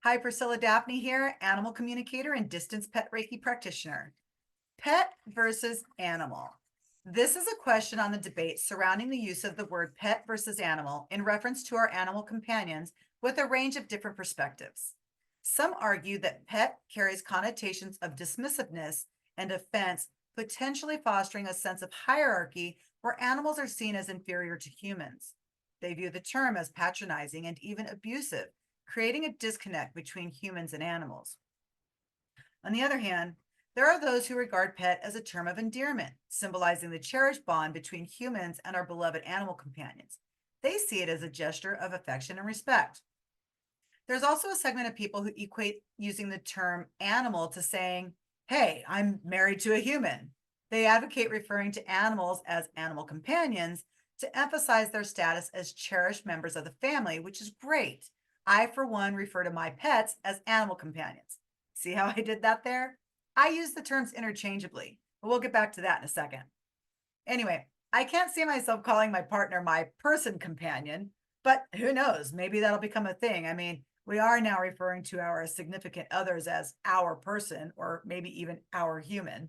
Hi, Priscilla Daphne here, animal communicator and distance pet Reiki practitioner. Pet versus animal. This is a question on the debate surrounding the use of the word pet versus animal in reference to our animal companions with a range of different perspectives. Some argue that pet carries connotations of dismissiveness and offense, potentially fostering a sense of hierarchy where animals are seen as inferior to humans. They view the term as patronizing and even abusive, creating a disconnect between humans and animals. On the other hand, there are those who regard pet as a term of endearment, symbolizing the cherished bond between humans and our beloved animal companions. They see it as a gesture of affection and respect. There's also a segment of people who equate using the term animal to saying, hey, I'm married to a human. They advocate referring to animals as animal companions to emphasize their status as cherished members of the family, which is great. I, for one, refer to my pets as animal companions. See how I did that there? I use the terms interchangeably, but we'll get back to that in a second. Anyway, I can't see myself calling my partner my person companion, but who knows? Maybe that'll become a thing. I mean, we are now referring to our significant others as our person or maybe even our human.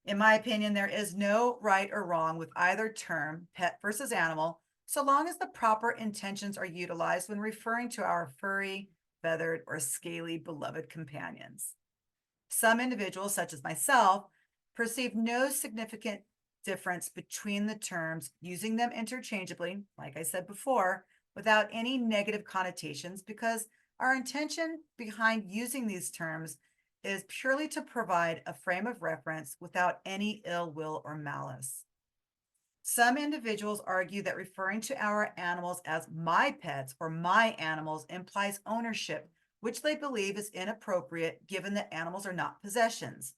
In my opinion, there is no right or wrong with either term, pet versus animal, so long as the proper intentions are utilized when referring to our furry, feathered, or scaly beloved companions. Some individuals, such as myself, perceive no significant difference between the terms, using them interchangeably, like I said before, without any negative connotations, because our intention behind using these terms is purely to provide a frame of reference without any ill will or malice. Some individuals argue that referring to our animals as my pets or my animals implies ownership, which they believe is inappropriate given that animals are not possessions.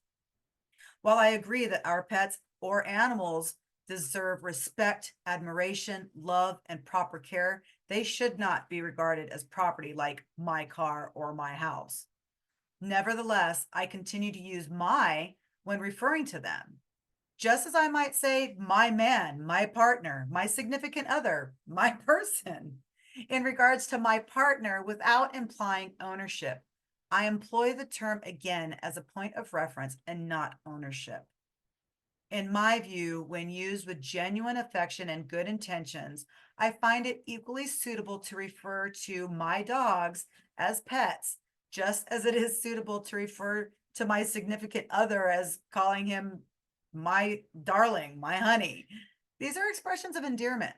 While I agree that our pets or animals deserve respect, admiration, love, and proper care, they should not be regarded as property like my car or my house. Nevertheless, I continue to use my when referring to them, just as I might say my man, my partner, my significant other, my person. In regards to my partner, without implying ownership, I employ the term again as a point of reference and not ownership. In my view, when used with genuine affection and good intentions, I find it equally suitable to refer to my dogs as pets, just as it is suitable to refer to my significant other as calling him my darling, my honey. These are expressions of endearment.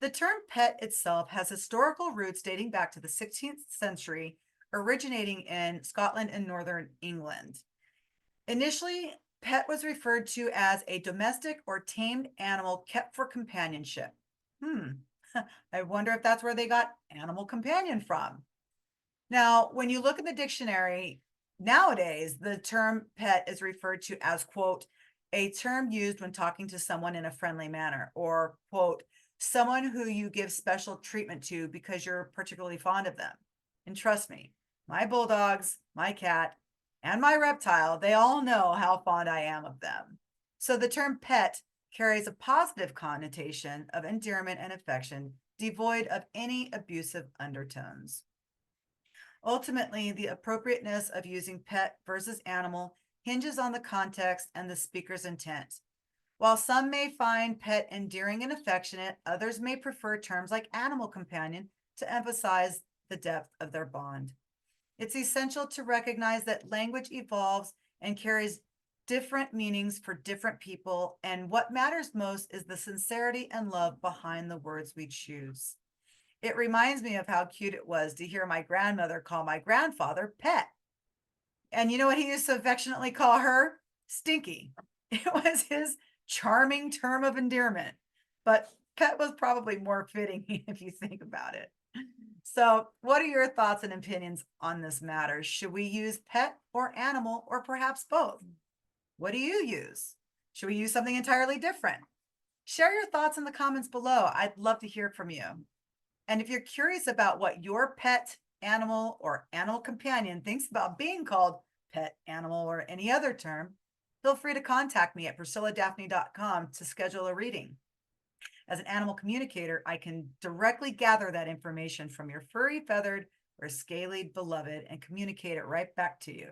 The term pet itself has historical roots dating back to the 16th century, originating in Scotland and northern England. Initially, pet was referred to as a domestic or tamed animal kept for companionship. I wonder if that's where they got animal companion from. Now, when you look in the dictionary nowadays, the term pet is referred to as, quote, a term used when talking to someone in a friendly manner, or, quote, someone who you give special treatment to because you're particularly fond of them. And trust me, my bulldogs, my cat, and my reptile, they all know how fond I am of them. So the term pet carries a positive connotation of endearment and affection, devoid of any abusive undertones. Ultimately, the appropriateness of using pet versus animal hinges on the context and the speaker's intent. While some may find pet endearing and affectionate, others may prefer terms like animal companion to emphasize the depth of their bond. It's essential to recognize that language evolves and carries different meanings for different people, and what matters most is the sincerity and love behind the words we choose. It reminds me of how cute it was to hear my grandmother call my grandfather Pet. And you know what he used to affectionately call her? Stinky. It was his charming term of endearment. But Pet was probably more fitting if you think about it. So, what are your thoughts and opinions on this matter? Should we use pet or animal or perhaps both? What do you use? Should we use something entirely different? Share your thoughts in the comments below. I'd love to hear from you. And if you're curious about what your pet, animal, or animal companion thinks about being called pet, animal, or any other term, feel free to contact me at priscilladaphne.com to schedule a reading. As an animal communicator, I can directly gather that information from your furry, feathered, or scaly beloved and communicate it right back to you.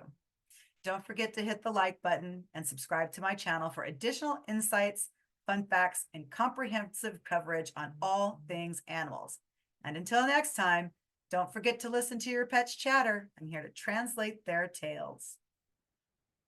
Don't forget to hit the like button and subscribe to my channel for additional insights, fun facts, and comprehensive coverage on all things animals. And until next time, don't forget to listen to your pets chatter. I'm here to translate their tales.